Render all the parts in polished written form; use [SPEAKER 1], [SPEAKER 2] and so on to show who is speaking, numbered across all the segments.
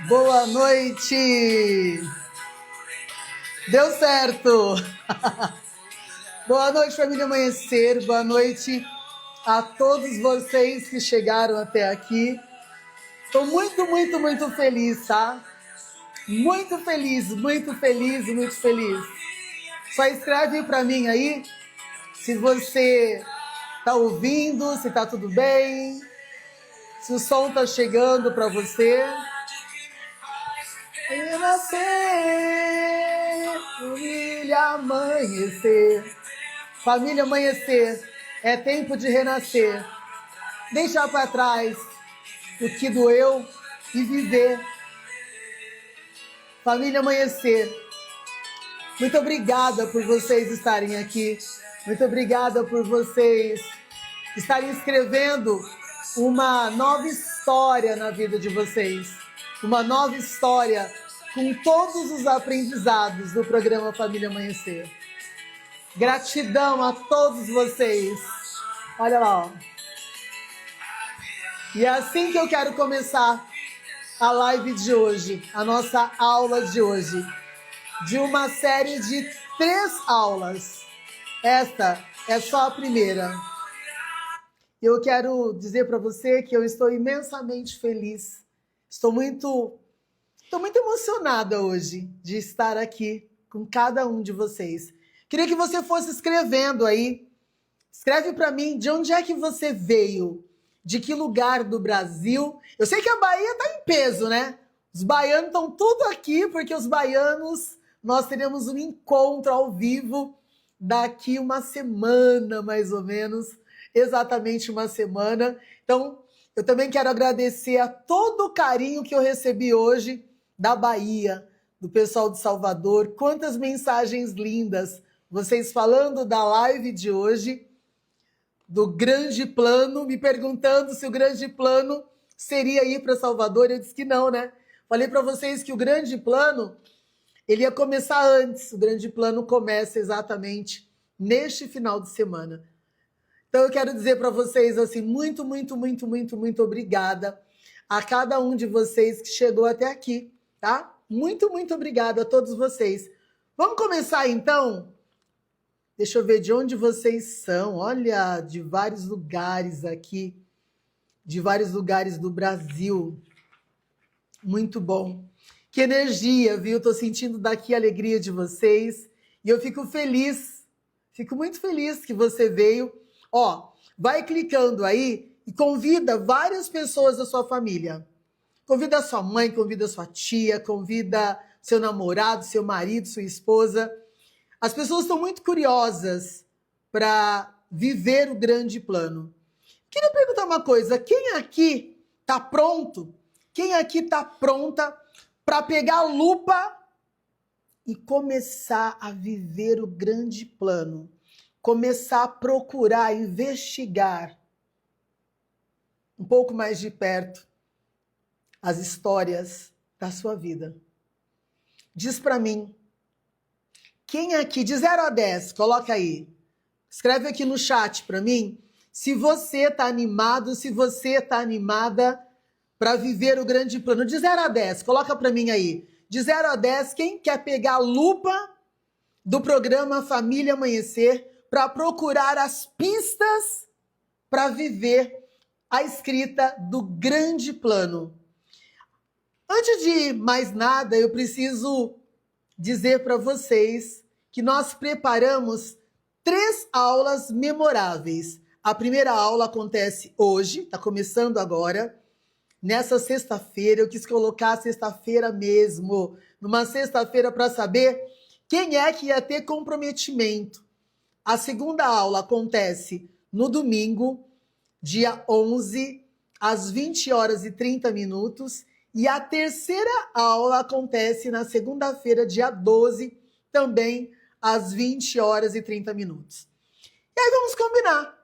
[SPEAKER 1] Boa noite! Deu certo! Boa noite, família Amanhecer. Boa noite a todos vocês que chegaram até aqui. Estou muito feliz, tá? Muito feliz. Só escreve para mim aí se você tá ouvindo, se tá tudo bem, se o som tá chegando para você. Renascer, família Amanhecer. Família Amanhecer, é tempo de renascer. Deixar para trás o que doeu e viver. Família Amanhecer, muito obrigada por vocês estarem aqui. Muito obrigada por vocês estarem escrevendo uma nova história na vida de vocês. Uma nova história com todos os aprendizados do programa Família Amanhecer. Gratidão a todos vocês. Olha lá, ó. E é assim que eu quero começar a live de hoje, a nossa aula de hoje, de uma série de 3 aulas. Esta é só a primeira. Eu quero dizer para você que eu estou imensamente feliz. Estou muito emocionada hoje de estar aqui com cada um de vocês. Queria que você fosse escrevendo aí. Escreve para mim de onde é que você veio, de que lugar do Brasil. Eu sei que a Bahia está em peso, né? Os baianos estão tudo aqui, porque os baianos, nós teremos um encontro ao vivo daqui uma semana, mais ou menos, exatamente uma semana. Então, eu também quero agradecer a todo o carinho que eu recebi hoje da Bahia, do pessoal de Salvador. Quantas mensagens lindas! Vocês falando da live de hoje, do grande plano, me perguntando se o grande plano seria ir para Salvador. Eu disse que não, né? Falei para vocês que o grande plano, ele ia começar antes. O grande plano começa exatamente neste final de semana. Então eu quero dizer para vocês assim, muito obrigada a cada um de vocês que chegou até aqui, tá? Muito obrigada a todos vocês. Vamos começar então? Deixa eu ver de onde vocês são. Olha, de vários lugares aqui, de vários lugares do Brasil. Muito bom. Que energia, viu? Estou sentindo daqui a alegria de vocês. E eu fico feliz, fico muito feliz que você veio. Ó, vai clicando aí e convida várias pessoas da sua família. Convida a sua mãe, convida a sua tia, convida seu namorado, seu marido, sua esposa. As pessoas estão muito curiosas para viver o grande plano. Queria perguntar uma coisa, quem aqui está pronto? Quem aqui está pronta para pegar a lupa e começar a viver o grande plano? Começar a procurar, investigar um pouco mais de perto as histórias da sua vida. Diz para mim, quem aqui, de 0 a 10, coloca aí, escreve aqui no chat para mim, se você está animado, se você está animada para viver o grande plano. De 0 a 10, coloca para mim aí. De 0 a 10, quem quer pegar a lupa do programa Família Amanhecer para procurar as pistas para viver a escrita do grande plano? Antes de mais nada, eu preciso dizer para vocês que nós preparamos 3 aulas memoráveis. A primeira aula acontece hoje, está começando agora, nessa sexta-feira. Eu quis colocar sexta-feira mesmo, numa sexta-feira para saber quem é que ia ter comprometimento. A segunda aula acontece no domingo, dia 11, às 20h30. E a terceira aula acontece na segunda-feira, dia 12, também às 20h30. E aí vamos combinar.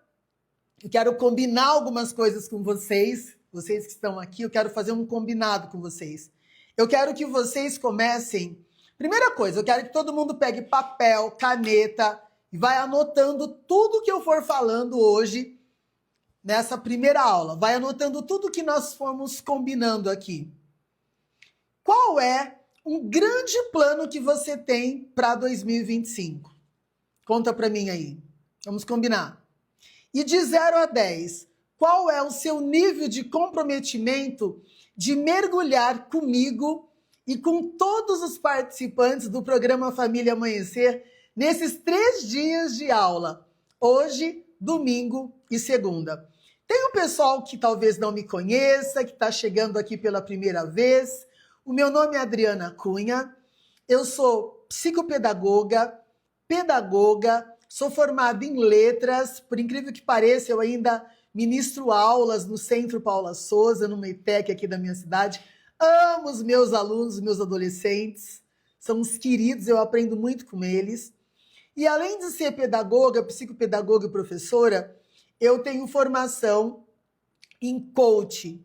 [SPEAKER 1] Eu quero combinar algumas coisas com vocês, vocês que estão aqui, eu quero fazer um combinado com vocês. Eu quero que vocês comecem. Primeira coisa, eu quero que todo mundo pegue papel, caneta e vai anotando tudo que eu for falando hoje nessa primeira aula. Vai anotando tudo que nós fomos combinando aqui. qual é um grande plano que você tem para 2025? Conta para mim aí. Vamos combinar. E de 0 a 10, qual é o seu nível de comprometimento de mergulhar comigo e com todos os participantes do programa Família Amanhecer nesses 3 dias de aula? Hoje, domingo e segunda. Tem um pessoal que talvez não me conheça, que está chegando aqui pela primeira vez. O meu nome é Adriana Cunha, eu sou psicopedagoga, pedagoga, sou formada em letras, por incrível que pareça, eu ainda ministro aulas no Centro Paula Souza, no MEITEC aqui da minha cidade. Amo os meus alunos, os meus adolescentes, são uns queridos, eu aprendo muito com eles. E além de ser pedagoga, psicopedagoga e professora, eu tenho formação em coaching.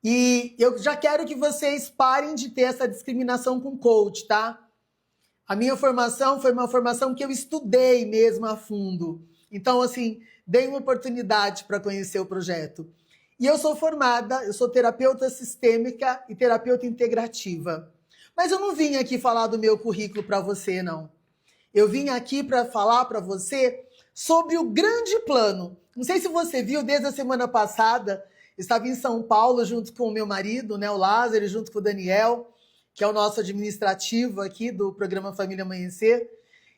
[SPEAKER 1] E eu já quero que vocês parem de ter essa discriminação com coach, tá? A minha formação foi uma formação que eu estudei mesmo a fundo. Então, assim, dei uma oportunidade para conhecer o projeto. E eu sou formada, eu sou terapeuta sistêmica e terapeuta integrativa. Mas eu não vim aqui falar do meu currículo para você, não. Eu vim aqui para falar para você sobre o grande plano. Não sei se você viu, desde a semana passada, estava em São Paulo junto com o meu marido, né, o Lázaro, junto com o Daniel, que é o nosso administrativo aqui do programa Família Amanhecer.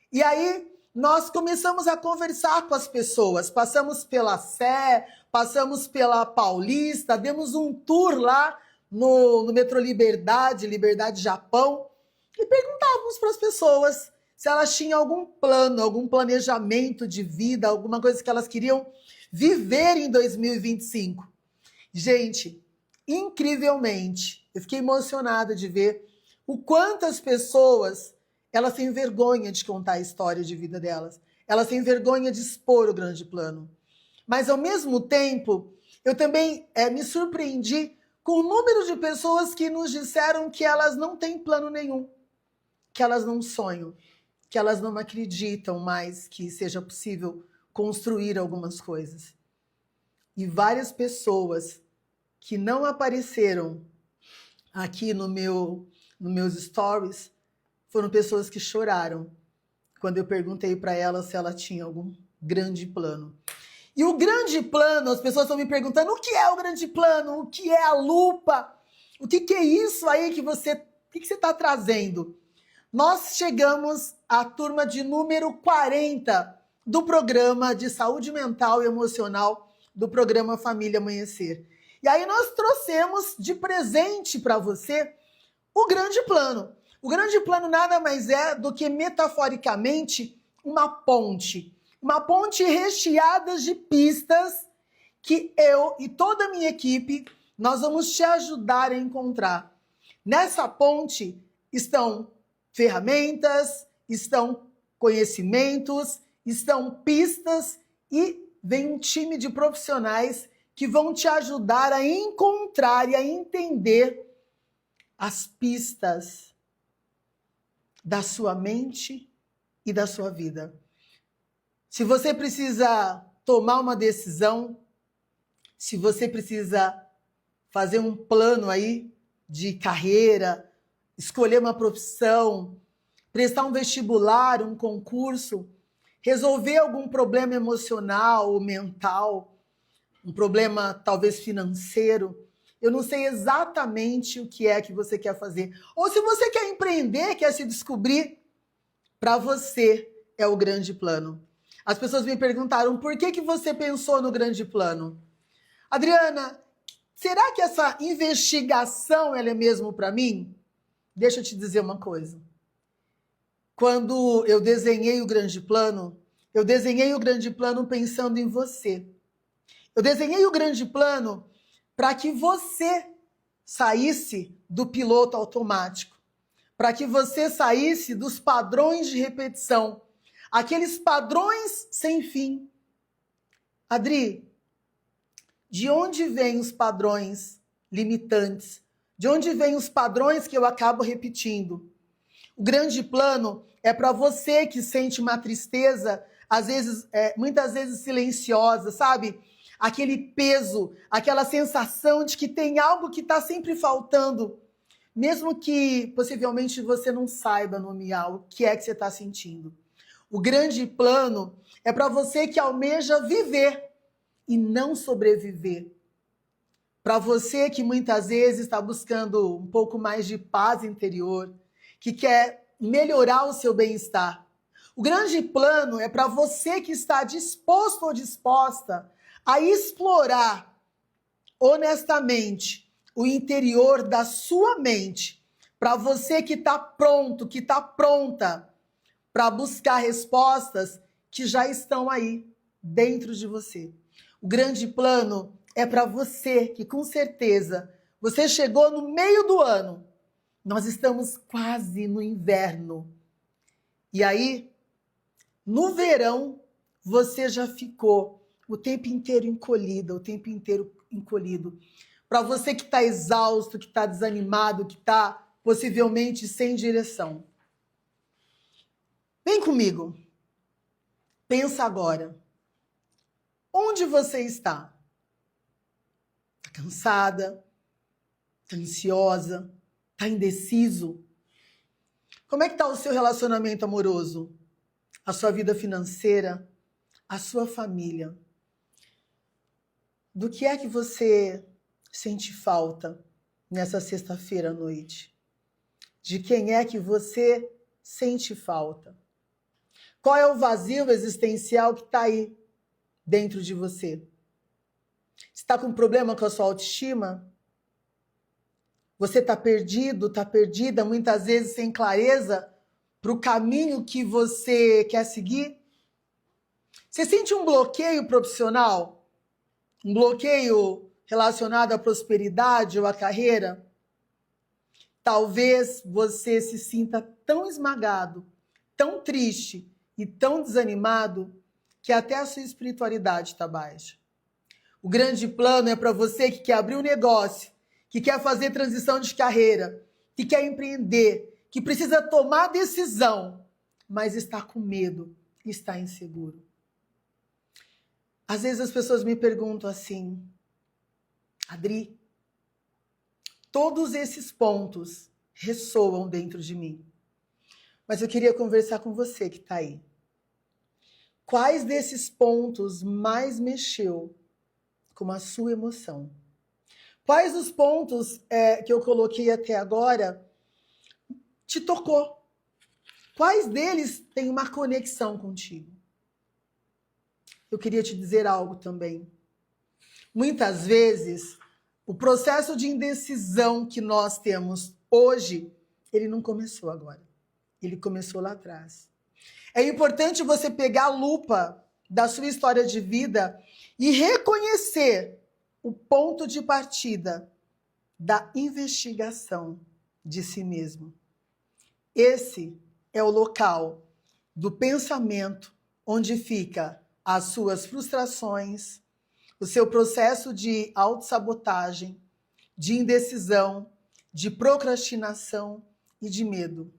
[SPEAKER 1] E aí nós começamos a conversar com as pessoas. Passamos pela Sé, passamos pela Paulista, demos um tour lá no metrô Liberdade, Liberdade Japão, e perguntávamos para as pessoas se elas tinham algum plano, algum planejamento de vida, alguma coisa que elas queriam viver em 2025. Gente, incrivelmente, eu fiquei emocionada de ver o quanto as pessoas, elas têm vergonha de contar a história de vida delas. Elas têm vergonha de expor o grande plano. Mas, ao mesmo tempo, eu também me surpreendi com o número de pessoas que nos disseram que elas não têm plano nenhum, que elas não sonham, que elas não acreditam mais que seja possível construir algumas coisas. E várias pessoas que não apareceram aqui nos meus stories foram pessoas que choraram quando eu perguntei para elas se ela tinha algum grande plano. E o grande plano, as pessoas estão me perguntando o que é o grande plano, o que é a lupa, o que é isso aí que você está trazendo? Nós chegamos à turma de número 40 do programa de saúde mental e emocional do programa Família Amanhecer. E aí nós trouxemos de presente para você o grande plano. O grande plano nada mais é do que, metaforicamente, uma ponte recheada de pistas que eu e toda a minha equipe, nós vamos te ajudar a encontrar. Nessa ponte estão ferramentas, estão conhecimentos, estão pistas e vem um time de profissionais que vão te ajudar a encontrar e a entender as pistas da sua mente e da sua vida. Se você precisa tomar uma decisão, se você precisa fazer um plano aí de carreira, escolher uma profissão, prestar um vestibular, um concurso, resolver algum problema emocional ou mental, um problema talvez financeiro, eu não sei exatamente o que é que você quer fazer. Ou se você quer empreender, quer se descobrir, para você é o grande plano. As pessoas me perguntaram, por que você pensou no grande plano? Adriana, será que essa investigação ela é mesmo para mim? Deixa eu te dizer uma coisa. Quando eu desenhei o grande plano pensando em você. Eu desenhei o grande plano para que você saísse do piloto automático, para que você saísse dos padrões de repetição, aqueles padrões sem fim. Adri, de onde vêm os padrões limitantes? De onde vêm os padrões que eu acabo repetindo? O grande plano é para você que sente uma tristeza, às vezes, muitas vezes silenciosa, sabe? Aquele peso, aquela sensação de que tem algo que está sempre faltando. mesmo que possivelmente você não saiba nomear o que é que você está sentindo. O grande plano é para você que almeja viver e não sobreviver. Para você que muitas vezes está buscando um pouco mais de paz interior, que quer melhorar o seu bem-estar. O grande plano é para você que está disposto ou disposta a explorar honestamente o interior da sua mente. Para você que está pronto, que está pronta para buscar respostas que já estão aí dentro de você. O grande plano é para você que, com certeza, você chegou no meio do ano. Nós estamos quase no inverno. E aí, no verão, você já ficou o tempo inteiro encolhida, o tempo inteiro encolhido. Para você que está exausto, que está desanimado, que está possivelmente sem direção. Vem comigo. Pensa agora. Onde você está? Está cansada? Está ansiosa? Está indeciso? Como é que está o seu relacionamento amoroso? A sua vida financeira? A sua família? Do que é que você sente falta nessa sexta-feira à noite? De quem é que você sente falta? Qual é o vazio existencial que está aí dentro de você? Você está com problema com a sua autoestima? Você está perdido, está perdida, muitas vezes sem clareza para o caminho que você quer seguir? Você sente um bloqueio profissional? Um bloqueio relacionado à prosperidade ou à carreira? Talvez você se sinta tão esmagado, tão triste e tão desanimado que até a sua espiritualidade está baixa. O grande plano é para você que quer abrir um negócio, que quer fazer transição de carreira, que quer empreender, que precisa tomar decisão, mas está com medo, está inseguro. Às vezes as pessoas me perguntam assim, Adri, todos esses pontos ressoam dentro de mim. Mas eu queria conversar com você que está aí. Quais desses pontos mais mexeu com a sua emoção? Quais os pontos que eu coloquei até agora te tocou? Quais deles têm uma conexão contigo? Eu queria te dizer algo também. Muitas vezes, o processo de indecisão que nós temos hoje, ele não começou agora. Ele começou lá atrás. É importante você pegar a lupa da sua história de vida e reconhecer o ponto de partida da investigação de si mesmo. Esse é o local do pensamento onde fica as suas frustrações, o seu processo de autossabotagem, de indecisão, de procrastinação e de medo.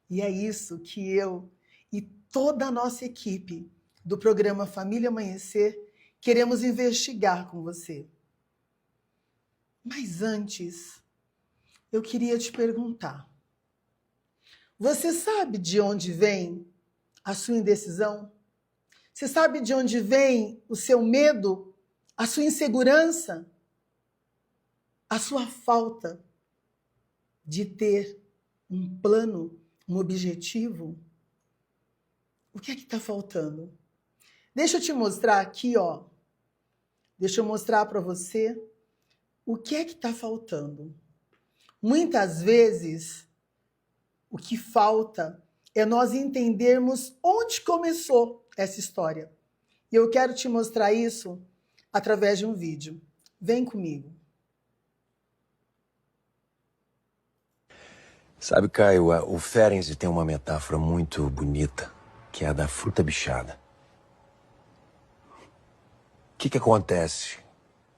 [SPEAKER 1] E é isso que eu e toda a nossa equipe do programa Família Amanhecer queremos investigar com você. Mas antes, eu queria te perguntar. Você sabe de onde vem a sua indecisão? Você sabe de onde vem o seu medo, a sua insegurança, a sua falta de ter um plano, um objetivo? O que é que está faltando? Deixa eu te mostrar aqui, ó. Deixa eu mostrar para você o que é que está faltando. Muitas vezes, o que falta é nós entendermos onde começou essa história. E eu quero te mostrar isso através de um vídeo. Vem comigo.
[SPEAKER 2] Sabe, Caio, o Ferenczi tem uma metáfora muito bonita, que é a da fruta bichada. O que acontece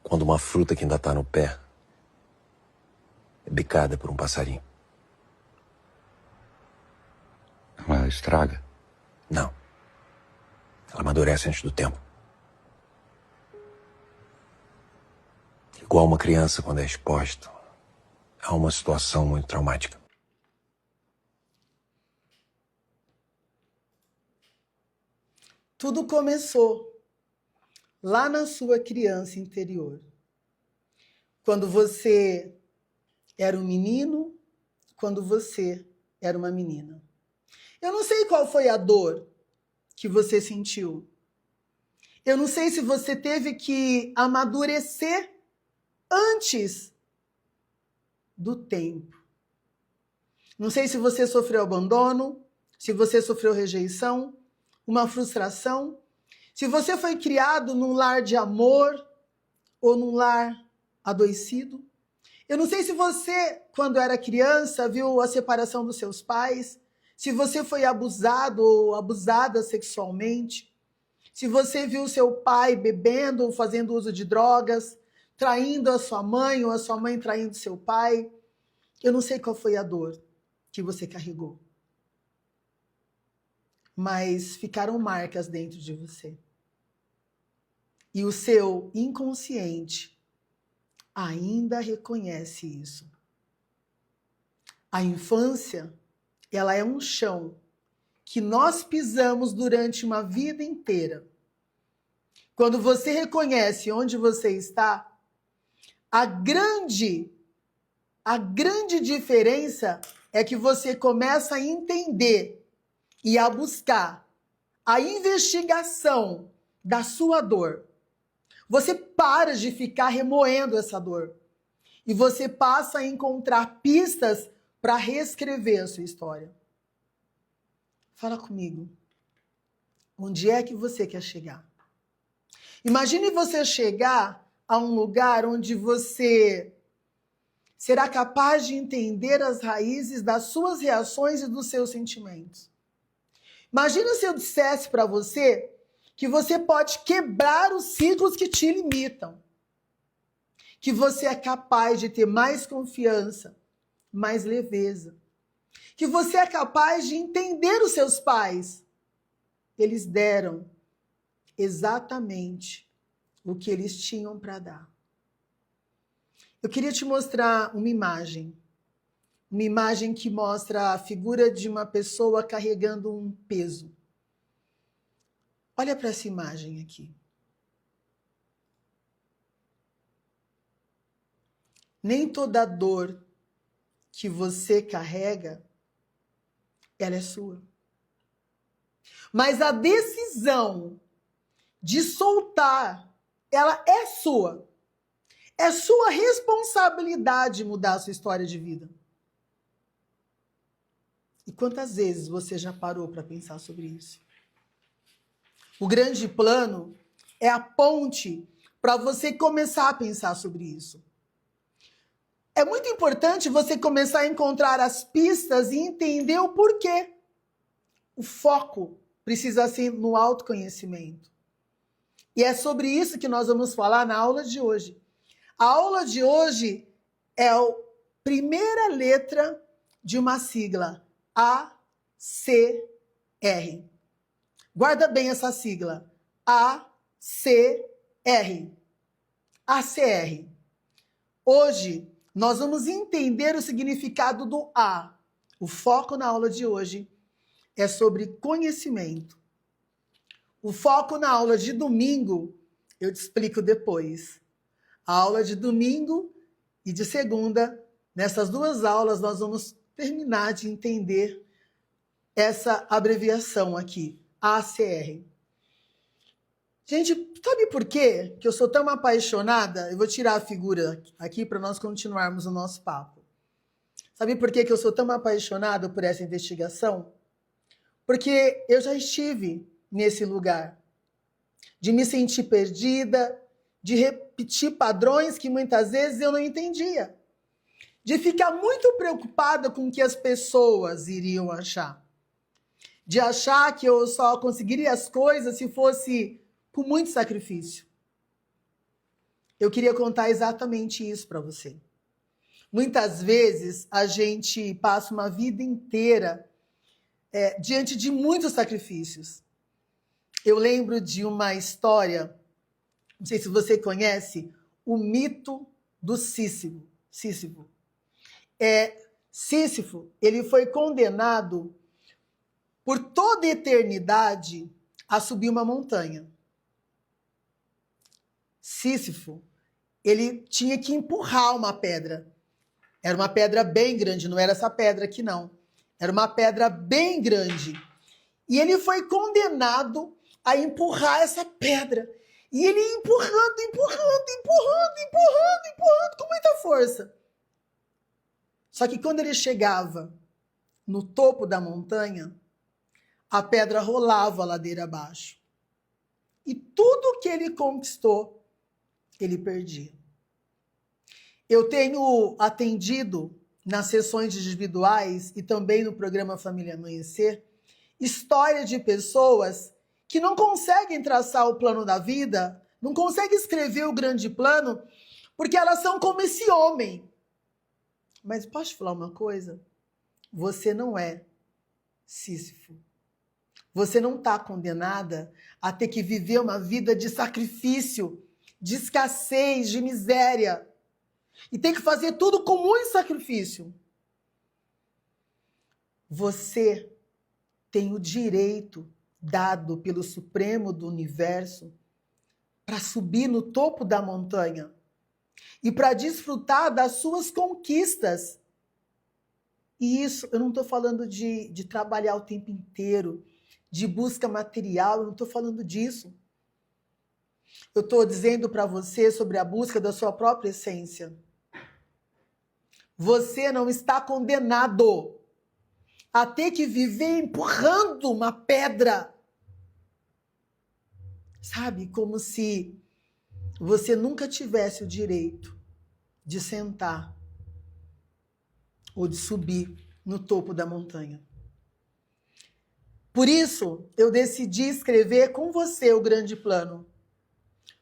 [SPEAKER 2] quando uma fruta que ainda está no pé é bicada por um passarinho?
[SPEAKER 3] Ela estraga?
[SPEAKER 2] Não. Ela amadurece antes do tempo. Igual uma criança quando é exposta a uma situação muito traumática.
[SPEAKER 1] Tudo começou lá na sua criança interior. Quando você era um menino, quando você era uma menina. Eu não sei qual foi a dor que você sentiu. Eu não sei se você teve que amadurecer antes do tempo. Não sei se você sofreu abandono, se você sofreu rejeição, uma frustração, se você foi criado num lar de amor ou num lar adoecido. Eu não sei se você, quando era criança, viu a separação dos seus pais, se você foi abusado ou abusada sexualmente, se você viu seu pai bebendo ou fazendo uso de drogas, traindo a sua mãe ou a sua mãe traindo seu pai. Eu não sei qual foi a dor que você carregou. Mas ficaram marcas dentro de você. E o seu inconsciente ainda reconhece isso. A infância, ela é um chão que nós pisamos durante uma vida inteira. Quando você reconhece onde você está, a grande diferença é que você começa a entender e a buscar a investigação da sua dor. Você para de ficar remoendo essa dor e você passa a encontrar pistas para reescrever a sua história. Fala comigo. Onde é que você quer chegar? Imagine você chegar a um lugar onde você será capaz de entender as raízes das suas reações e dos seus sentimentos. Imagina se eu dissesse para você que você pode quebrar os ciclos que te limitam. Que você é capaz de ter mais confiança, mais leveza. Que você é capaz de entender os seus pais. Eles deram exatamente o que eles tinham para dar. Eu queria te mostrar uma imagem que mostra a figura de uma pessoa carregando um peso. Olha para essa imagem aqui. Nem toda dor que você carrega, ela é sua. Mas a decisão de soltar, ela é sua. É sua responsabilidade mudar a sua história de vida. E quantas vezes você já parou para pensar sobre isso? O grande plano é a ponte para você começar a pensar sobre isso. É muito importante você começar a encontrar as pistas e entender o porquê. O foco precisa ser no autoconhecimento. E é sobre isso que nós vamos falar na aula de hoje. A aula de hoje é a primeira letra de uma sigla, ACR. Guarda bem essa sigla, ACR. ACR. Hoje, nós vamos entender o significado do A. O foco na aula de hoje é sobre conhecimento. O foco na aula de domingo, eu te explico depois. A aula de domingo e de segunda, nessas duas aulas, nós vamos terminar de entender essa abreviação aqui, ACR. Gente, sabe por quê que eu sou tão apaixonada? Eu vou tirar a figura aqui para nós continuarmos o nosso papo. Sabe por quê que eu sou tão apaixonada por essa investigação? Porque eu já estive nesse lugar de me sentir perdida, de repetir padrões que muitas vezes eu não entendia, de ficar muito preocupada com o que as pessoas iriam achar, de achar que eu só conseguiria as coisas se fosse com muito sacrifício. Eu queria contar exatamente isso para você. Muitas vezes a gente passa uma vida inteira diante de muitos sacrifícios. Eu lembro de uma história, não sei se você conhece, o mito do Sísifo. Sísifo, ele foi condenado por toda a eternidade a subir uma montanha. Sísifo, ele tinha que empurrar uma pedra. Era uma pedra bem grande, não era essa pedra aqui não. Era uma pedra bem grande. E ele foi condenado a empurrar essa pedra. E ele ia empurrando com muita força. Só que quando ele chegava no topo da montanha, a pedra rolava a ladeira abaixo. E tudo que ele conquistou, ele perdia. Eu tenho atendido nas sessões individuais e também no programa Família Amanhecer, história de pessoas que não conseguem traçar o plano da vida, não conseguem escrever o grande plano, porque elas são como esse homem. Mas posso te falar uma coisa? Você não é Sísifo. Você não está condenada a ter que viver uma vida de sacrifício, de escassez, de miséria. E tem que fazer tudo com muito sacrifício. Você tem o direito dado pelo Supremo do Universo para subir no topo da montanha e para desfrutar das suas conquistas. E isso, eu não estou falando de trabalhar o tempo inteiro, de busca material, eu não estou falando disso. Eu estou dizendo para você sobre a busca da sua própria essência. Você não está condenado a ter que viver empurrando uma pedra. Sabe? Como se você nunca tivesse o direito de sentar ou de subir no topo da montanha. Por isso, eu decidi escrever com você o grande plano.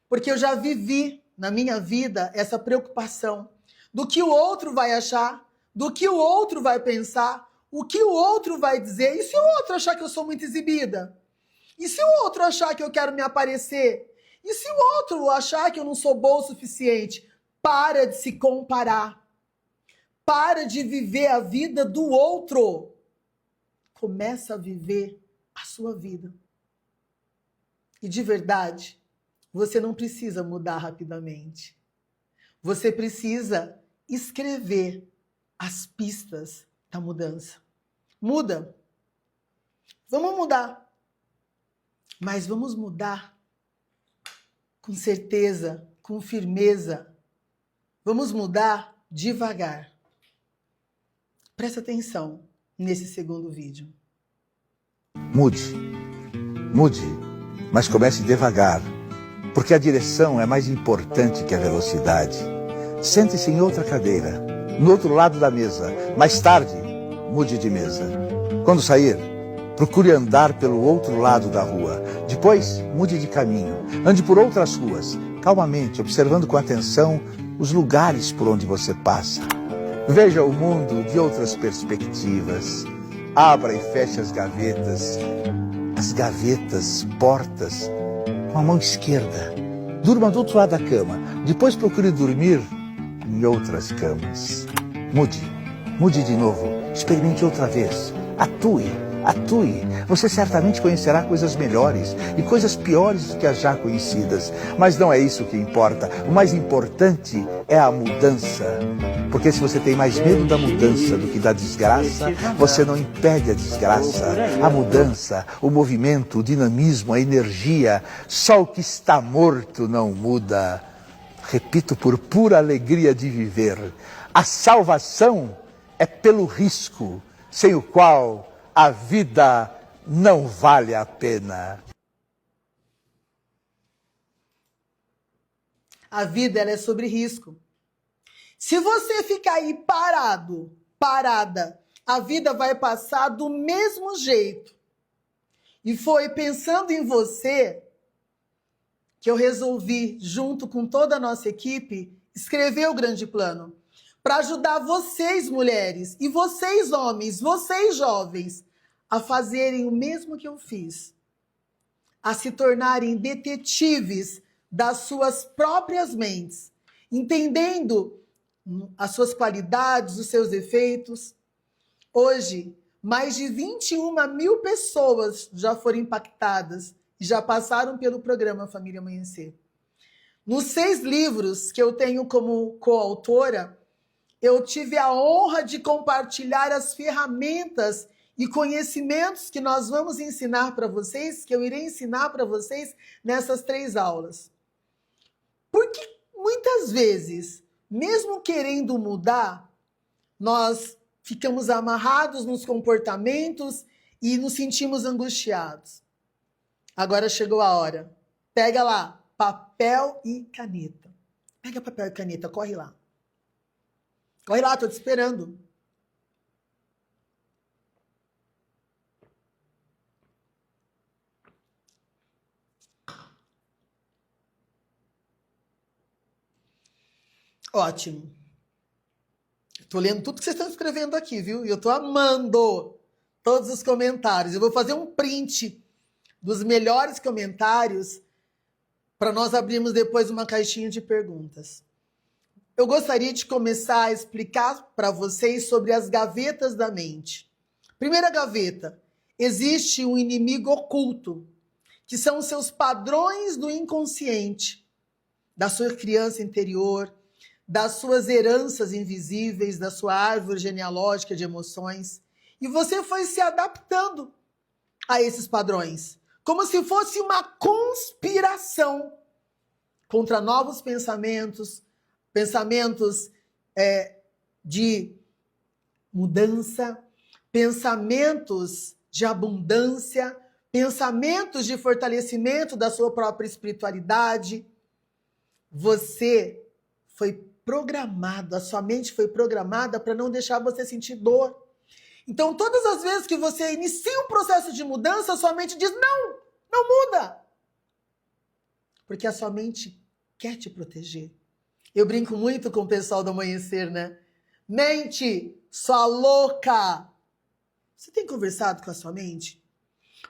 [SPEAKER 1] Porque eu já vivi na minha vida essa preocupação do que o outro vai achar, do que o outro vai pensar, o que o outro vai dizer. E se o outro achar que eu sou muito exibida? E se o outro achar que eu quero me aparecer? E se o outro achar que eu não sou boa o suficiente? Para de se comparar. Para de viver a vida do outro. Começa a viver a sua vida. E de verdade, você não precisa mudar rapidamente. Você precisa escrever as pistas da mudança. Muda. Vamos mudar. Mas vamos mudar com certeza, com firmeza. Vamos mudar devagar. Presta atenção nesse segundo vídeo.
[SPEAKER 4] Mude, mas comece devagar, porque a direção é mais importante que a velocidade. Sente-se em outra cadeira, no outro lado da mesa. Mais tarde, mude de mesa. Quando sair, procure andar pelo outro lado da rua. Depois, mude de caminho. Ande por outras ruas, calmamente, observando com atenção os lugares por onde você passa. Veja o mundo de outras perspectivas. Abra e feche as gavetas, portas, com a mão esquerda. Durma do outro lado da cama. Depois procure dormir em outras camas. Mude de novo. Experimente outra vez. Atue. Você certamente conhecerá coisas melhores e coisas piores do que as já conhecidas. Mas não é isso que importa. O mais importante é a mudança. Porque se você tem mais medo da mudança do que da desgraça, você não impede a desgraça. A mudança, o movimento, o dinamismo, a energia, só o que está morto não muda. Repito por pura alegria de viver. A salvação é pelo risco, sem o qual a vida não vale a pena.
[SPEAKER 1] A vida ela é sobre risco. Se você ficar aí parada, a vida vai passar do mesmo jeito. E foi pensando em você que eu resolvi, junto com toda a nossa equipe, escrever o grande plano. Para ajudar vocês, mulheres, e vocês, homens, vocês, jovens, a fazerem o mesmo que eu fiz. A se tornarem detetives das suas próprias mentes, entendendo as suas qualidades, os seus defeitos. Hoje, mais de 21 mil pessoas já foram impactadas e já passaram pelo programa Família Amanhecer. Nos 6 livros que eu tenho como coautora, eu tive a honra de compartilhar as ferramentas e conhecimentos que nós vamos ensinar para vocês, que eu irei ensinar para vocês nessas 3 aulas. Porque muitas vezes, mesmo querendo mudar, nós ficamos amarrados nos comportamentos e nos sentimos angustiados. Agora chegou a hora. Pega lá, papel e caneta. Pega papel e caneta, corre lá. Corre lá, tô te esperando. Ótimo. Tô lendo tudo que vocês estão escrevendo aqui, viu? E eu tô amando todos os comentários. Eu vou fazer um print dos melhores comentários para nós abrirmos depois uma caixinha de perguntas. Eu gostaria de começar a explicar para vocês sobre as gavetas da mente. Primeira gaveta, existe um inimigo oculto, que são os seus padrões do inconsciente, da sua criança interior, das suas heranças invisíveis, da sua árvore genealógica de emoções. E você foi se adaptando a esses padrões, como se fosse uma conspiração contra novos pensamentos, pensamentos de mudança, pensamentos de abundância, pensamentos de fortalecimento da sua própria espiritualidade. Você foi programado, a sua mente foi programada para não deixar você sentir dor. Então, todas as vezes que você inicia um processo de mudança, a sua mente diz, não, não muda. Porque a sua mente quer te proteger. Eu brinco muito com o pessoal do Amanhecer, né? Mente, sua louca. Você tem conversado com a sua mente?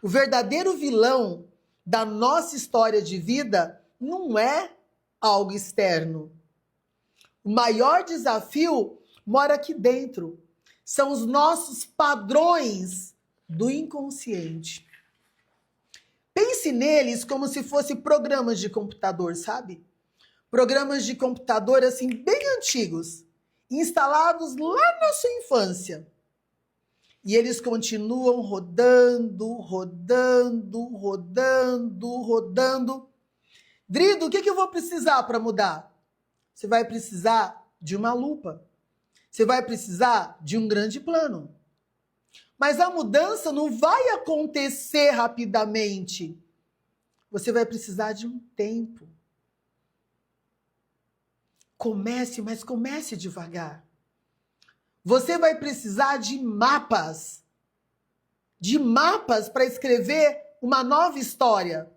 [SPEAKER 1] O verdadeiro vilão da nossa história de vida não é algo externo. O maior desafio mora aqui dentro. São os nossos padrões do inconsciente. Pense neles como se fossem programas de computador, sabe? Programas de computador, assim, bem antigos, instalados lá na sua infância. E eles continuam rodando, rodando, rodando, rodando. Drido, o que eu vou precisar para mudar? Você vai precisar de uma lupa. Você vai precisar de um grande plano. Mas a mudança não vai acontecer rapidamente. Você vai precisar de um tempo. Comece, mas comece devagar. Você vai precisar de mapas. De mapas para escrever uma nova história.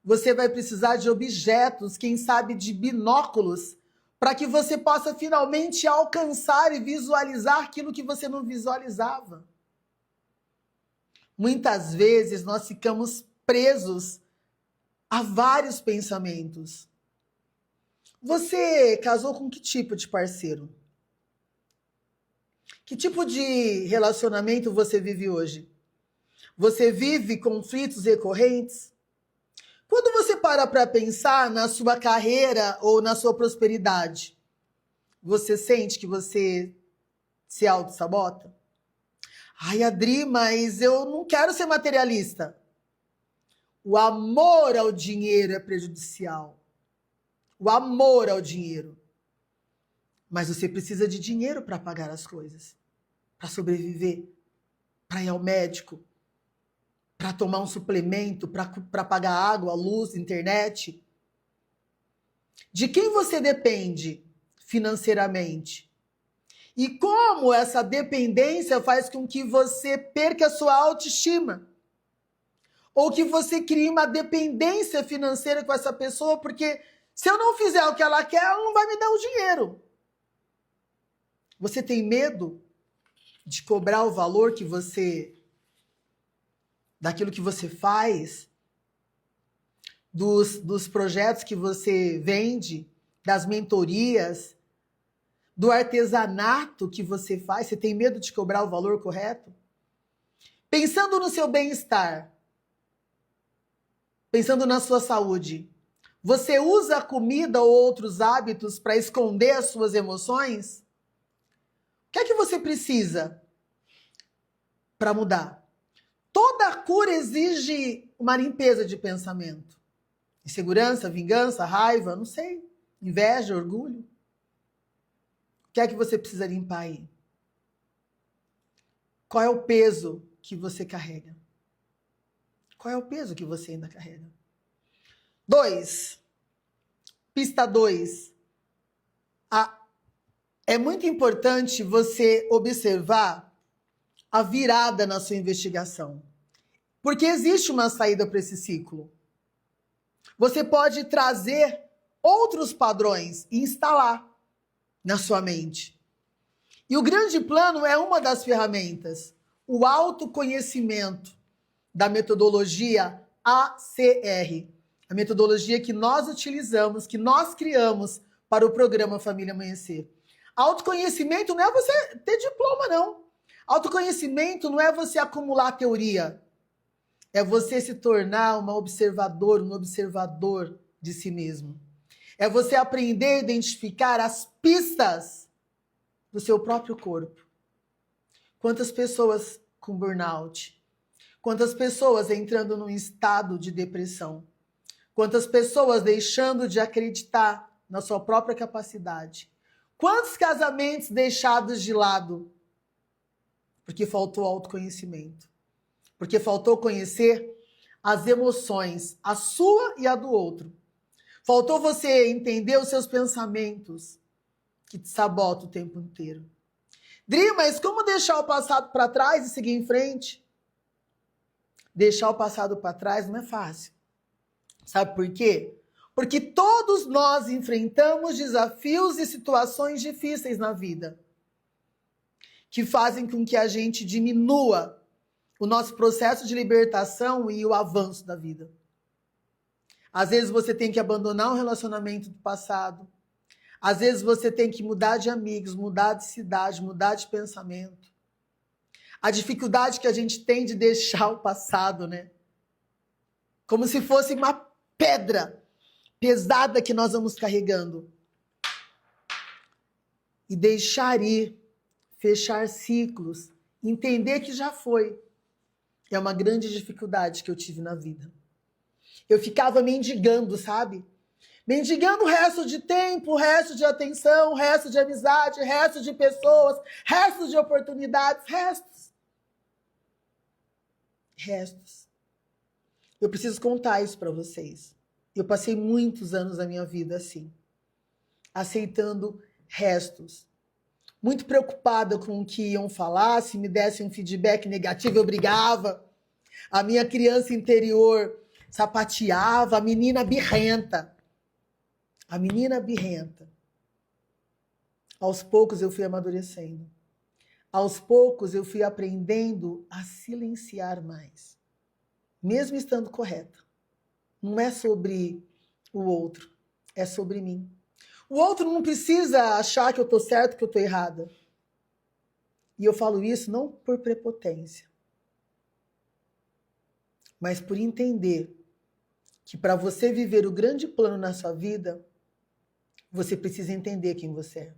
[SPEAKER 1] Você vai precisar de objetos, quem sabe de binóculos, para que você possa finalmente alcançar e visualizar aquilo que você não visualizava. Muitas vezes nós ficamos presos a vários pensamentos. Você casou com que tipo de parceiro? Que tipo de relacionamento você vive hoje? Você vive conflitos recorrentes? Quando você para pensar na sua carreira ou na sua prosperidade, você sente que você se auto-sabota? Ai, Adri, mas eu não quero ser materialista. O amor ao dinheiro é prejudicial. O amor ao dinheiro. Mas você precisa de dinheiro para pagar as coisas, para sobreviver, para ir ao médico, para tomar um suplemento, para pagar água, luz, internet. De quem você depende financeiramente? E como essa dependência faz com que você perca a sua autoestima? Ou que você crie uma dependência financeira com essa pessoa, porque se eu não fizer o que ela quer, ela não vai me dar o dinheiro. Você tem medo de cobrar o valor que você... daquilo que você faz, dos projetos que você vende, das mentorias, do artesanato que você faz? Você tem medo de cobrar o valor correto? Pensando no seu bem-estar, pensando na sua saúde, você usa a comida ou outros hábitos para esconder as suas emoções? O que é que você precisa para mudar? Toda cura exige uma limpeza de pensamento. Insegurança, vingança, raiva, não sei. Inveja, orgulho. O que é que você precisa limpar aí? Qual é o peso que você carrega? Qual é o peso que você ainda carrega? 2. Pista 2. É muito importante você observar a virada na sua investigação. Porque existe uma saída para esse ciclo. Você pode trazer outros padrões e instalar na sua mente. E o grande plano é uma das ferramentas, o autoconhecimento da metodologia ACR, a metodologia que nós utilizamos, que nós criamos para o programa Família Amanhecer. Autoconhecimento não é você ter diploma, não. Autoconhecimento não é você acumular teoria. É você se tornar um observador de si mesmo. É você aprender a identificar as pistas do seu próprio corpo. Quantas pessoas com burnout? Quantas pessoas entrando num estado de depressão? Quantas pessoas deixando de acreditar na sua própria capacidade? Quantos casamentos deixados de lado? Porque faltou autoconhecimento. Porque faltou conhecer as emoções, a sua e a do outro. Faltou você entender os seus pensamentos que te sabotam o tempo inteiro. Dri, mas como deixar o passado para trás e seguir em frente? Deixar o passado para trás não é fácil. Sabe por quê? Porque todos nós enfrentamos desafios e situações difíceis na vida que fazem com que a gente diminua o nosso processo de libertação e o avanço da vida. Às vezes você tem que abandonar um relacionamento do passado. Às vezes você tem que mudar de amigos, mudar de cidade, mudar de pensamento. A dificuldade que a gente tem de deixar o passado, né? Como se fosse uma pedra pesada que nós vamos carregando. E deixar ir, fechar ciclos, entender que já foi. É uma grande dificuldade que eu tive na vida. Eu ficava mendigando, sabe? Mendigando o resto de tempo, o resto de atenção, o resto de amizade, o resto de pessoas, resto de oportunidades, restos. Eu preciso contar isso para vocês. Eu passei muitos anos da minha vida assim, aceitando restos. Muito preocupada com o que iam falar, se me dessem um feedback negativo, eu brigava. A minha criança interior sapateava, a menina birrenta. A menina birrenta. Aos poucos eu fui amadurecendo. Aos poucos eu fui aprendendo a silenciar mais. Mesmo estando correta. Não é sobre o outro, é sobre mim. O outro não precisa achar que eu estou certo, que eu estou errada. E eu falo isso não por prepotência, mas por entender que para você viver o grande plano na sua vida, você precisa entender quem você é.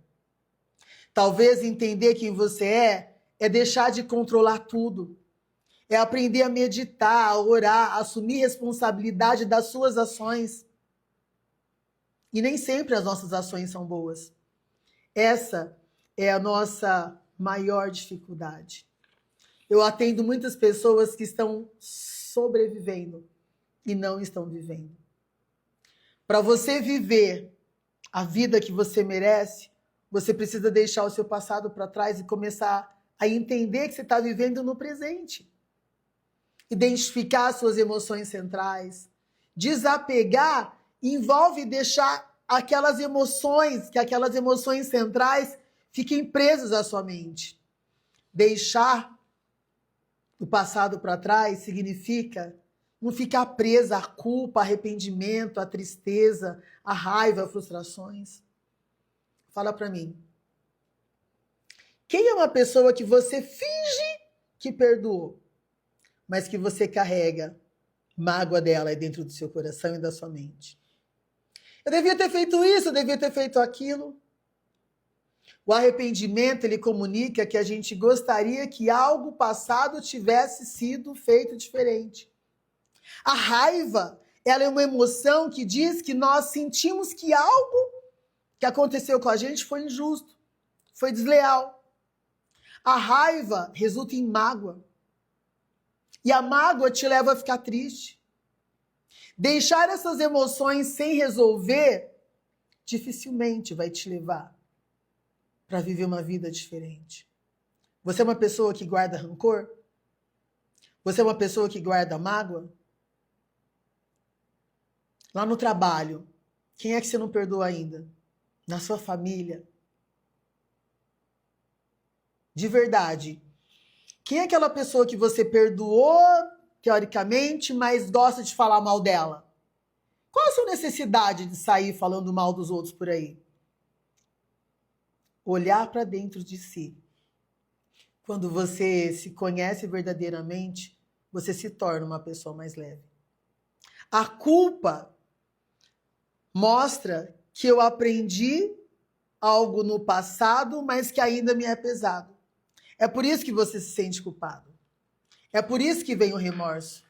[SPEAKER 1] Talvez entender quem você é deixar de controlar tudo. É aprender a meditar, a orar, a assumir responsabilidade das suas ações. E nem sempre as nossas ações são boas. Essa é a nossa maior dificuldade. Eu atendo muitas pessoas que estão sobrevivendo e não estão vivendo. Para você viver a vida que você merece, você precisa deixar o seu passado para trás e começar a entender que você está vivendo no presente. Identificar suas emoções centrais. Desapegar envolve deixar aquelas emoções centrais fiquem presas à sua mente. Deixar o passado para trás significa não ficar presa à culpa, arrependimento, à tristeza, à raiva, a frustrações. Fala para mim, Quem é uma pessoa que você finge que perdoou, mas que você carrega mágoa dela aí dentro do seu coração e da sua mente? Eu devia ter feito isso, eu devia ter feito aquilo. O arrependimento, ele comunica que a gente gostaria que algo passado tivesse sido feito diferente. A raiva, ela é uma emoção que diz que nós sentimos que algo que aconteceu com a gente foi injusto, foi desleal. A raiva resulta em mágoa. E a mágoa te leva a ficar triste. Deixar essas emoções sem resolver dificilmente vai te levar para viver uma vida diferente. Você é uma pessoa que guarda rancor? Você é uma pessoa que guarda mágoa? Lá no trabalho, quem é que você não perdoa ainda? Na sua família? De verdade, quem é aquela pessoa que você perdoou, teoricamente, mas gosta de falar mal dela? Qual a sua necessidade de sair falando mal dos outros por aí? Olhar para dentro de si. Quando você se conhece verdadeiramente, você se torna uma pessoa mais leve. A culpa mostra que eu aprendi algo no passado, mas que ainda me é pesado. É por isso que você se sente culpado. É por isso que vem o remorso.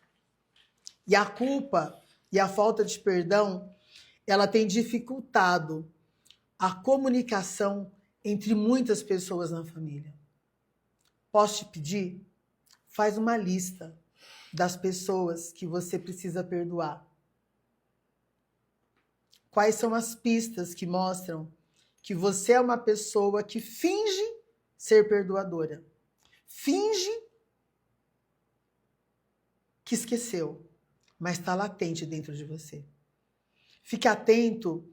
[SPEAKER 1] E a culpa e a falta de perdão, ela tem dificultado a comunicação entre muitas pessoas na família. Posso te pedir? Faz uma lista das pessoas que você precisa perdoar. Quais são as pistas que mostram que você é uma pessoa que finge ser perdoadora? Finge que esqueceu, mas está latente dentro de você. Fique atento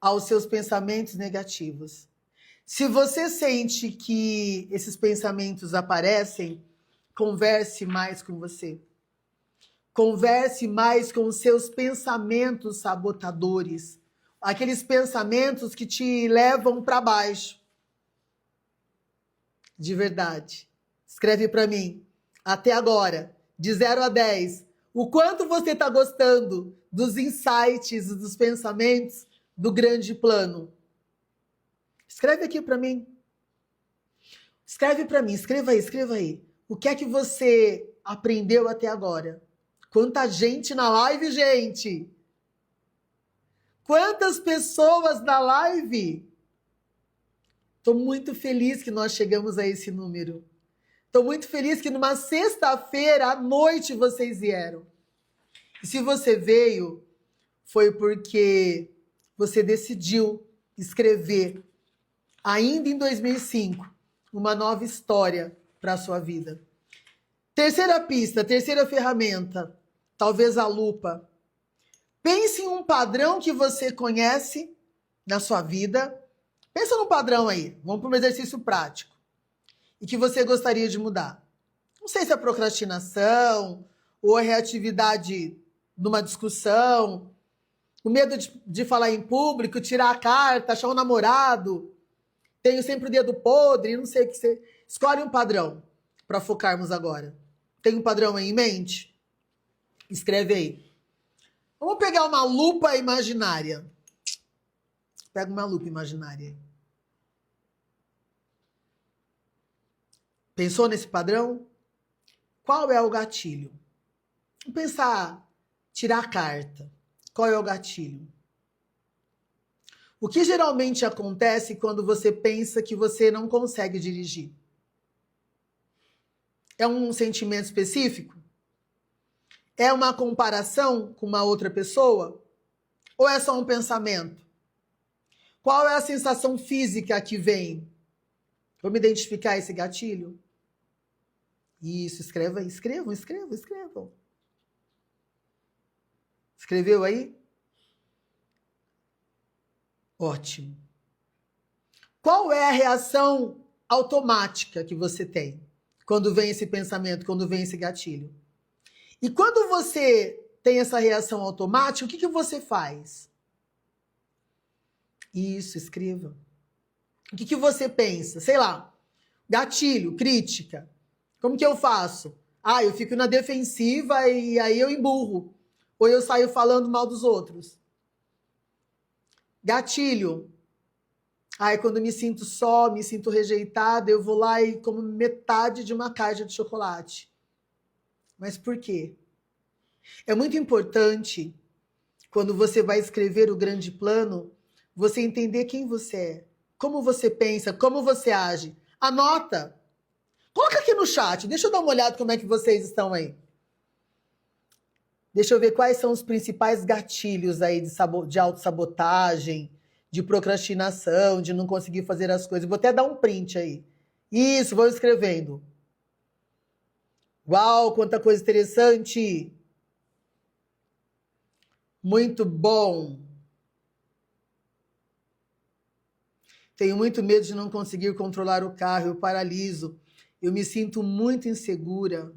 [SPEAKER 1] aos seus pensamentos negativos. Se você sente que esses pensamentos aparecem, converse mais com você. Converse mais com os seus pensamentos sabotadores. Aqueles pensamentos que te levam para baixo. De verdade. Escreve para mim, até agora, de 0 a 10, o quanto você está gostando dos insights, dos pensamentos do grande plano. Escreve aqui para mim. Escreve para mim, escreva aí. O que é que você aprendeu até agora? Quanta gente na live, gente! Quantas pessoas na live? Estou muito feliz que nós chegamos a esse número. Estou muito feliz que numa sexta-feira à noite vocês vieram. E se você veio, foi porque você decidiu escrever, ainda em 2005, uma nova história para a sua vida. Terceira pista, terceira ferramenta, talvez a lupa. Pense em um padrão que você conhece na sua vida. Pensa num padrão aí, vamos para um exercício prático. E que você gostaria de mudar. Não sei se é procrastinação, ou a reatividade numa discussão, o medo de falar em público, tirar a carta, achar um namorado, tenho sempre o dedo podre, não sei o que você... Escolhe um padrão para focarmos agora. Tem um padrão aí em mente? Escreve aí. Vamos pegar uma lupa imaginária. Pega uma lupa imaginária. Pensou nesse padrão? Qual é o gatilho? Vamos pensar, tirar a carta. Qual é o gatilho? O que geralmente acontece quando você pensa que você não consegue dirigir? É um sentimento específico? É uma comparação com uma outra pessoa? Ou é só um pensamento? Qual é a sensação física que vem? Vamos identificar esse gatilho? Isso, escreva aí. Escrevam. Escreveu aí? Ótimo. Qual é a reação automática que você tem quando vem esse pensamento, quando vem esse gatilho? E quando você tem essa reação automática, o que você faz? Isso, escreva. O que você pensa? Sei lá, Gatilho, crítica. Como que eu faço? Ah, eu fico na defensiva e aí eu emburro. Ou eu saio falando mal dos outros. Gatilho. Ai, quando me sinto só, me sinto rejeitada, eu vou lá e como metade de uma caixa de chocolate. Mas por quê? É muito importante, quando você vai escrever o grande plano, você entender quem você é, como você pensa, como você age. Anota. Coloca aqui no chat. Deixa eu dar uma olhada como é que vocês estão aí. Deixa eu ver quais são os principais gatilhos aí de autossabotagem, de procrastinação, de não conseguir fazer as coisas. Vou até dar um print aí. Isso, vou escrevendo. Uau, quanta coisa interessante. Muito bom. Tenho muito medo de não conseguir controlar o carro, eu paraliso. Eu me sinto muito insegura.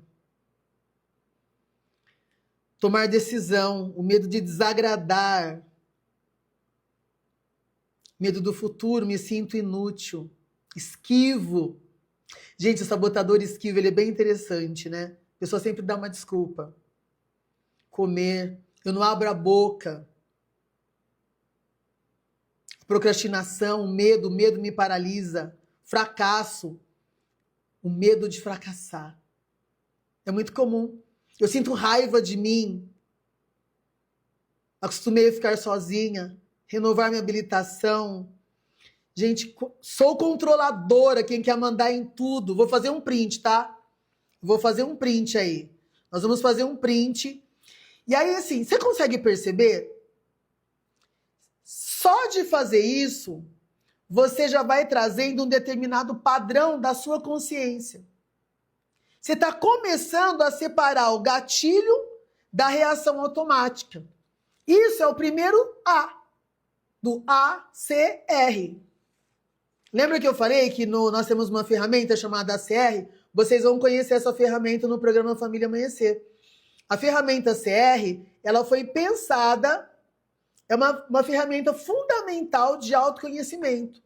[SPEAKER 1] Tomar decisão, o medo de desagradar. Medo do futuro, me sinto inútil. Esquivo. Gente, o sabotador esquivo, ele é bem interessante, né? A pessoa sempre dá uma desculpa. Comer, eu não abro a boca. Procrastinação, o medo me paralisa. Fracasso, o medo de fracassar. É muito comum. Eu sinto raiva de mim. Acostumei a ficar sozinha. Renovar minha habilitação. Gente, sou controladora, quem quer mandar em tudo. Vou fazer um print, tá? Vou fazer um print aí. Nós vamos fazer um print. E aí, assim, você consegue perceber? Só de fazer isso, você já vai trazendo um determinado padrão da sua consciência. Você está começando a separar o gatilho da reação automática. Isso é o primeiro A, do ACR. Lembra que eu falei que nós temos uma ferramenta chamada ACR? Vocês vão conhecer essa ferramenta no programa Família Amanhecer. A ferramenta ACR, ela foi pensada, é uma ferramenta fundamental de autoconhecimento.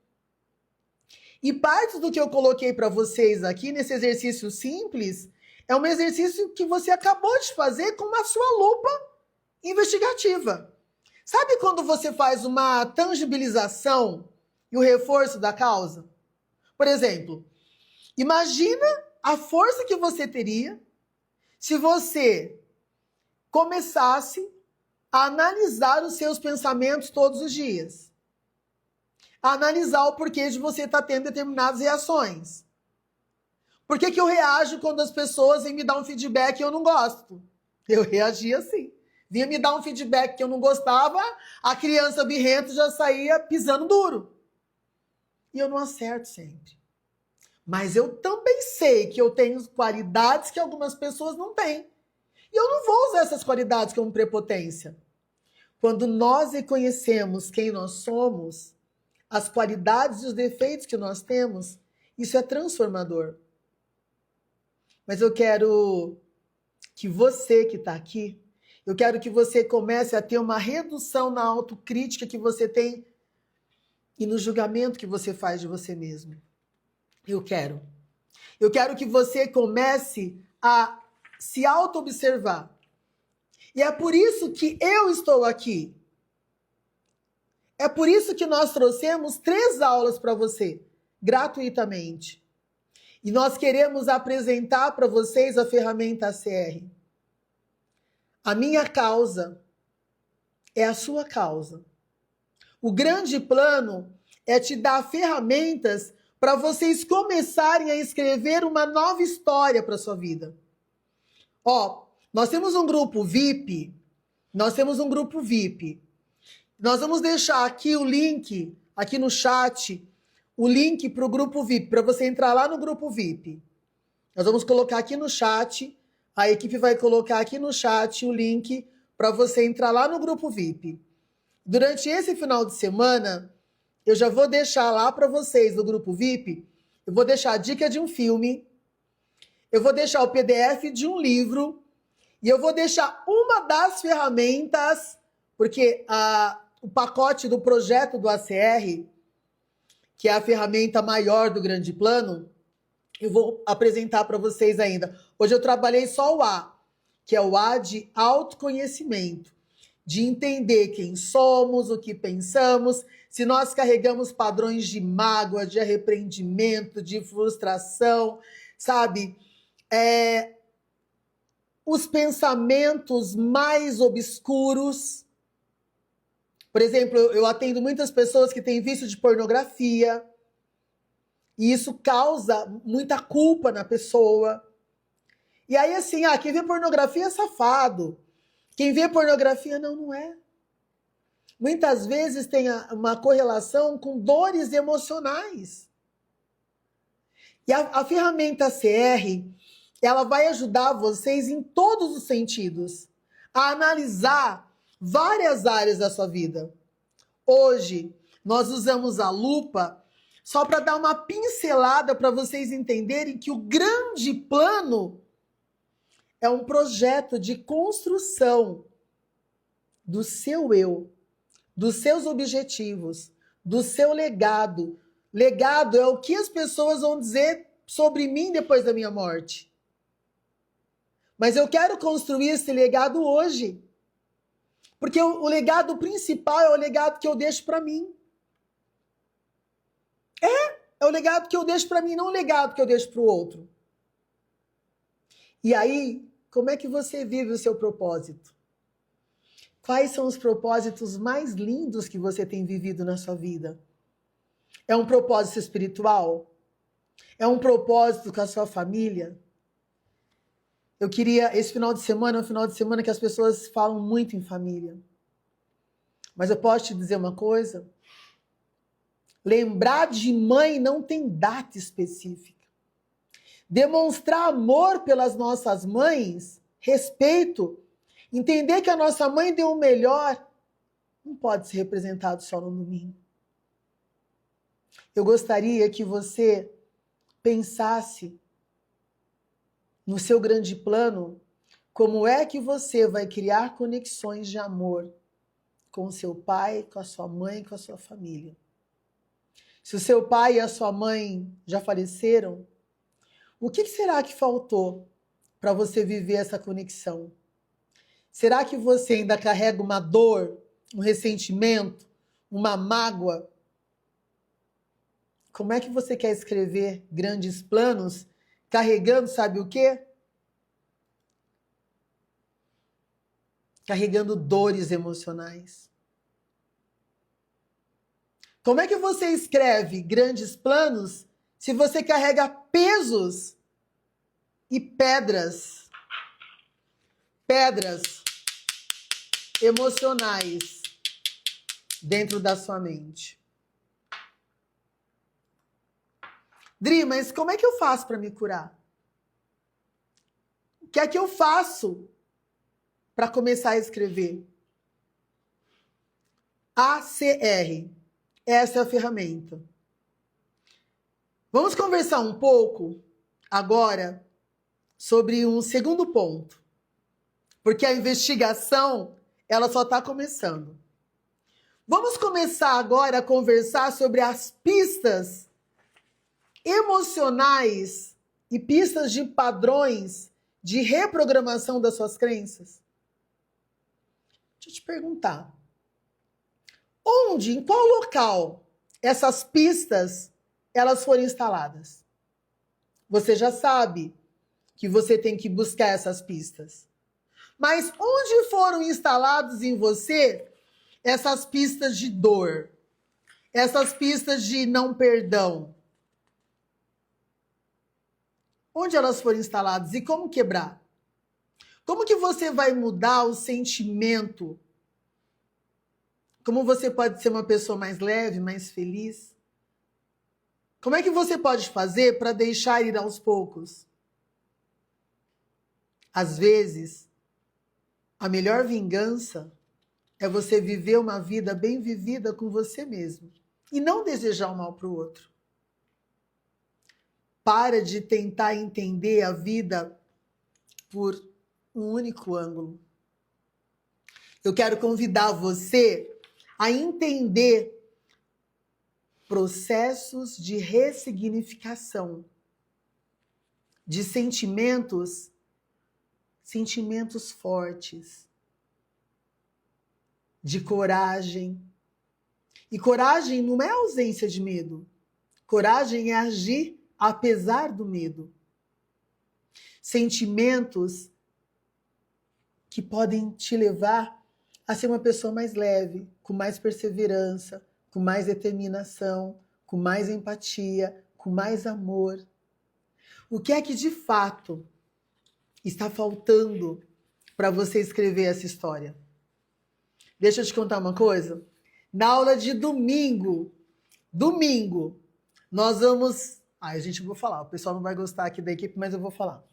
[SPEAKER 1] E parte do que eu coloquei para vocês aqui nesse exercício simples é um exercício que você acabou de fazer com a sua lupa investigativa. Sabe quando você faz uma tangibilização e o reforço da causa? Por exemplo, imagina a força que você teria se você começasse a analisar os seus pensamentos todos os dias. A analisar o porquê de você estar tendo determinadas reações. Por que eu reajo quando as pessoas vêm me dar um feedback e eu não gosto? Eu reagia assim. Vinha me dar um feedback que eu não gostava, a criança birrenta já saía pisando duro. E eu não acerto sempre. Mas eu também sei que eu tenho qualidades que algumas pessoas não têm. E eu não vou usar essas qualidades como prepotência. Quando nós reconhecemos quem nós somos, as qualidades e os defeitos que nós temos, isso é transformador. Mas eu quero que você que está aqui, eu quero que você comece a ter uma redução na autocrítica que você tem e no julgamento que você faz de você mesmo. Eu quero que você comece a se auto-observar. E é por isso que eu estou aqui. É por isso que nós trouxemos 3 aulas para você, gratuitamente. E nós queremos apresentar para vocês a ferramenta ACR. A minha causa é a sua causa. O grande plano é te dar ferramentas para vocês começarem a escrever uma nova história para a sua vida. Ó, nós temos um grupo VIP. Nós vamos deixar aqui o link, aqui no chat, o link para o grupo VIP, para você entrar lá no grupo VIP. Nós vamos colocar aqui no chat, a equipe vai colocar aqui no chat o link para você entrar lá no grupo VIP. Durante esse final de semana, eu já vou deixar lá para vocês no grupo VIP, eu vou deixar a dica de um filme, eu vou deixar o PDF de um livro e eu vou deixar uma das ferramentas, porque o pacote do projeto do ACR, que é a ferramenta maior do grande plano, Eu vou apresentar para vocês ainda. Hoje eu trabalhei só o A, que é o A de autoconhecimento, de entender quem somos, o que pensamos, se nós carregamos padrões de mágoa, de arrependimento, de frustração, sabe? Os pensamentos mais obscuros. Por exemplo, eu atendo muitas pessoas que têm vício de pornografia, e isso causa muita culpa na pessoa. E aí, assim, quem vê pornografia é safado. Quem vê pornografia, não é. Muitas vezes tem uma correlação com dores emocionais. E a ferramenta CR, ela vai ajudar vocês em todos os sentidos a analisar várias áreas da sua vida. Hoje, nós usamos a lupa só para dar uma pincelada para vocês entenderem que o grande plano é um projeto de construção do seu eu, dos seus objetivos, do seu legado. Legado é o que as pessoas vão dizer sobre mim depois da minha morte. Mas eu quero construir esse legado hoje. Porque o legado principal é o legado que eu deixo para mim. É o legado que eu deixo para mim, não o legado que eu deixo para o outro. E aí, como é que você vive o seu propósito? Quais são os propósitos mais lindos que você tem vivido na sua vida? É um propósito espiritual? É um propósito com a sua família? Eu queria, esse final de semana é um final de semana que as pessoas falam muito em família. Mas eu posso te dizer uma coisa? Lembrar de mãe não tem data específica. Demonstrar amor pelas nossas mães, respeito, entender que a nossa mãe deu o melhor, não pode ser representado só no domingo. Eu gostaria que você pensasse no seu grande plano, como é que você vai criar conexões de amor com o seu pai, com a sua mãe, com a sua família. Se o seu pai e a sua mãe já faleceram, o que será que faltou para você viver essa conexão? Será que você ainda carrega uma dor, um ressentimento, uma mágoa? Como é que você quer escrever grandes planos carregando, sabe o quê? Carregando dores emocionais. Como é que você escreve grandes planos se você carrega pesos e pedras emocionais dentro da sua mente? Dri, mas como é que eu faço para me curar? O que é que eu faço para começar a escrever? ACR. Essa é a ferramenta. Vamos conversar um pouco agora sobre um segundo ponto. Porque a investigação, ela só está começando. Vamos começar agora a conversar sobre as pistas emocionais e pistas de padrões de reprogramação das suas crenças. Deixa eu te perguntar. Onde, em qual local essas pistas elas foram instaladas? Você já sabe que você tem que buscar essas pistas. Mas onde foram instalados em você essas pistas de dor? Essas pistas de não perdão? Onde elas foram instaladas e como quebrar? Como que você vai mudar o sentimento? Como você pode ser uma pessoa mais leve, mais feliz? Como é que você pode fazer para deixar ir aos poucos? Às vezes, a melhor vingança é você viver uma vida bem vivida com você mesmo e não desejar o mal para o outro. Para de tentar entender a vida por um único ângulo. Eu quero convidar você a entender processos de ressignificação. de sentimentos fortes, de coragem. E coragem não é ausência de medo. Coragem é agir apesar do medo. Sentimentos que podem te levar a ser uma pessoa mais leve, com mais perseverança, com mais determinação, com mais empatia, com mais amor. O que é que de fato está faltando para você escrever essa história? Deixa eu te contar uma coisa. Na aula de domingo, nós vamos... Ai, gente, eu vou falar. O pessoal não vai gostar aqui da equipe, mas eu vou falar.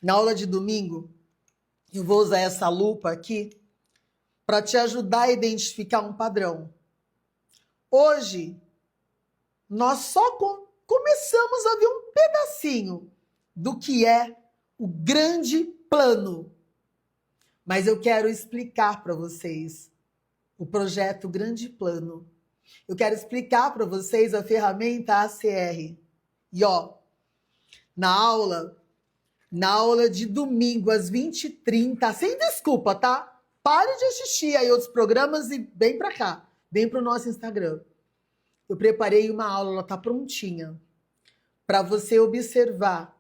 [SPEAKER 1] Na aula de domingo, eu vou usar essa lupa aqui para te ajudar a identificar um padrão. Hoje, nós só começamos a ver um pedacinho do que é o grande plano. Mas eu quero explicar para vocês o projeto Grande Plano. Eu quero explicar para vocês a ferramenta ACR. E ó, na aula de domingo às 20h30, sem desculpa, tá? Pare de assistir aí outros programas e vem para cá, vem para o nosso Instagram. Eu preparei uma aula, ela tá prontinha, para você observar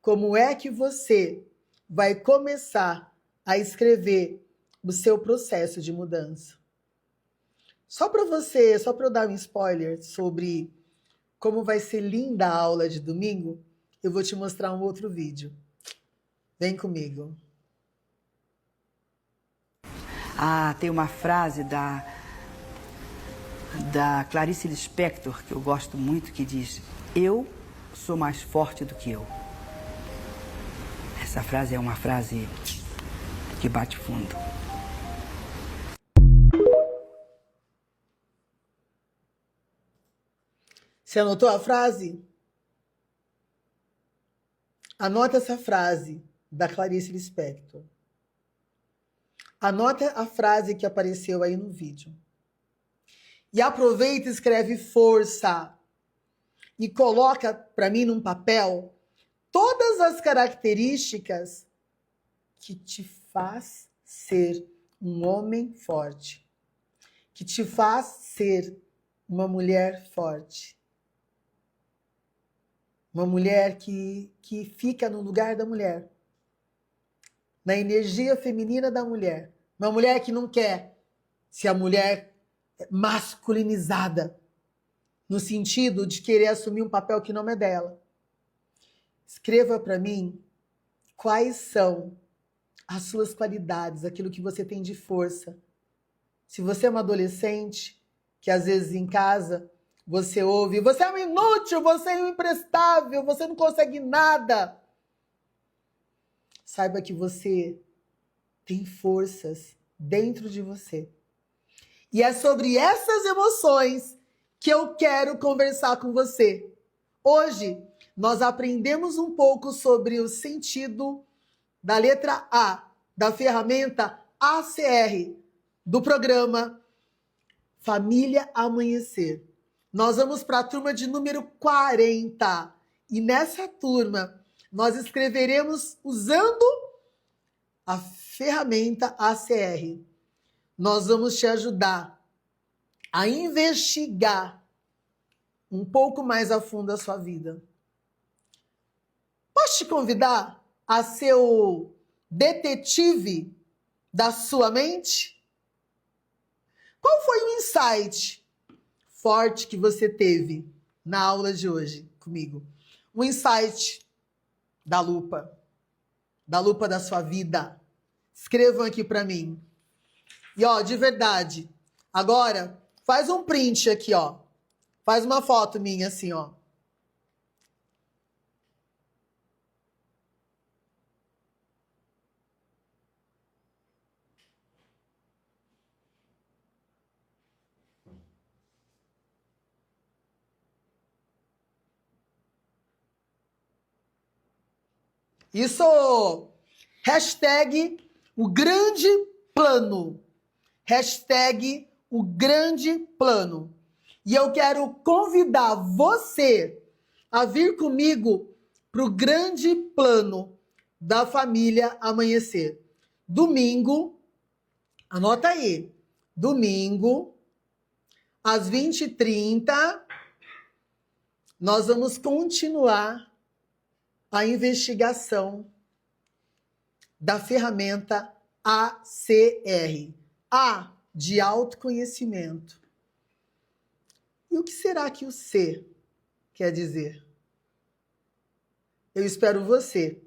[SPEAKER 1] como é que você vai começar a escrever o seu processo de mudança. Só para eu dar um spoiler sobre como vai ser linda a aula de domingo, eu vou te mostrar um outro vídeo. Vem comigo.
[SPEAKER 5] Ah, tem uma frase da Clarice Lispector, que eu gosto muito, que diz: eu sou mais forte do que eu. Essa frase é uma frase que bate fundo.
[SPEAKER 1] Você anotou a frase? Anota essa frase da Clarice Lispector. Anota a frase que apareceu aí no vídeo. E aproveita e escreve força. E coloca para mim num papel todas as características que te faz ser um homem forte. Que te faz ser uma mulher forte. Uma mulher que fica no lugar da mulher. Na energia feminina da mulher. Uma mulher que não quer ser a mulher masculinizada, no sentido de querer assumir um papel que não é dela. Escreva para mim quais são as suas qualidades, aquilo que você tem de força. Se você é uma adolescente, que às vezes em casa você ouve: você é um inútil, você é um imprestável, você não consegue nada. Saiba que você tem forças dentro de você. E é sobre essas emoções que eu quero conversar com você. Hoje, nós aprendemos um pouco sobre o sentido da letra A, da ferramenta ACR, do programa Família Amanhecer. Nós vamos para a turma de número 40. E nessa turma, nós escreveremos usando a ferramenta ACR. Nós vamos te ajudar a investigar um pouco mais a fundo a sua vida. Posso te convidar a ser o detetive da sua mente? Qual foi o insight forte que você teve na aula de hoje comigo? Um insight da lupa da sua vida. Escrevam aqui para mim. E ó, de verdade, agora faz um print aqui, ó. Faz uma foto minha assim, ó. Isso! Hashtag o grande plano. Hashtag o grande plano. E eu quero convidar você a vir comigo para o grande plano da família Amanhecer. Domingo, anota aí, domingo, às 20h30, nós vamos continuar a investigação da ferramenta ACR. A, de autoconhecimento. E o que será que o C quer dizer? Eu espero você.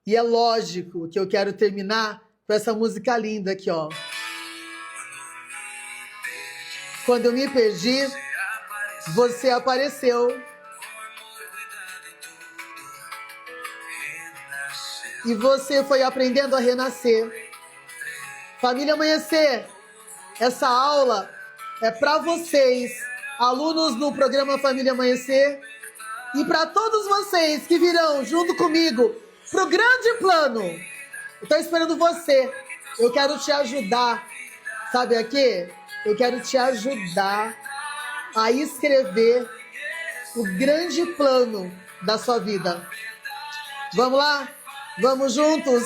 [SPEAKER 1] E é lógico que eu quero terminar com essa música linda aqui, ó. Quando eu me perdi, você apareceu. E você foi aprendendo a renascer. Família Amanhecer, essa aula é para vocês, alunos do programa Família Amanhecer, e para todos vocês que virão junto comigo pro grande plano. Eu tô esperando você. Eu quero te ajudar. Sabe aqui? Eu quero te ajudar a escrever o grande plano da sua vida. Vamos lá? Vamos juntos?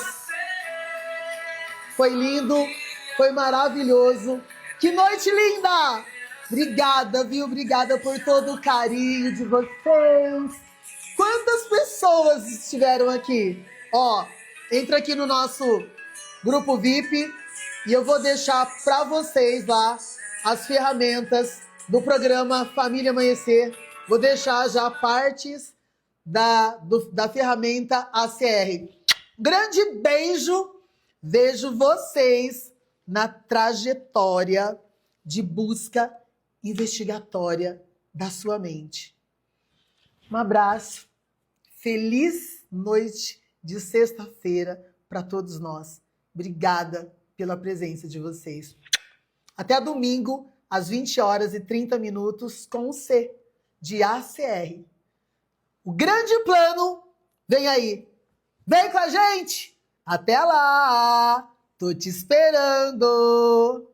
[SPEAKER 1] Foi lindo, foi maravilhoso. Que noite linda! Obrigada, viu? Obrigada por todo o carinho de vocês. Quantas pessoas estiveram aqui? Ó, entra aqui no nosso grupo VIP e eu vou deixar para vocês lá as ferramentas do programa Família Amanhecer. Vou deixar já partes da ferramenta ACR. Grande beijo. Vejo vocês na trajetória de busca investigatória da sua mente. Um abraço. Feliz noite de sexta-feira para todos nós. Obrigada pela presença de vocês. Até domingo, às 20h30, com o C de ACR. O grande plano vem aí. Vem com a gente! Até lá! Tô te esperando!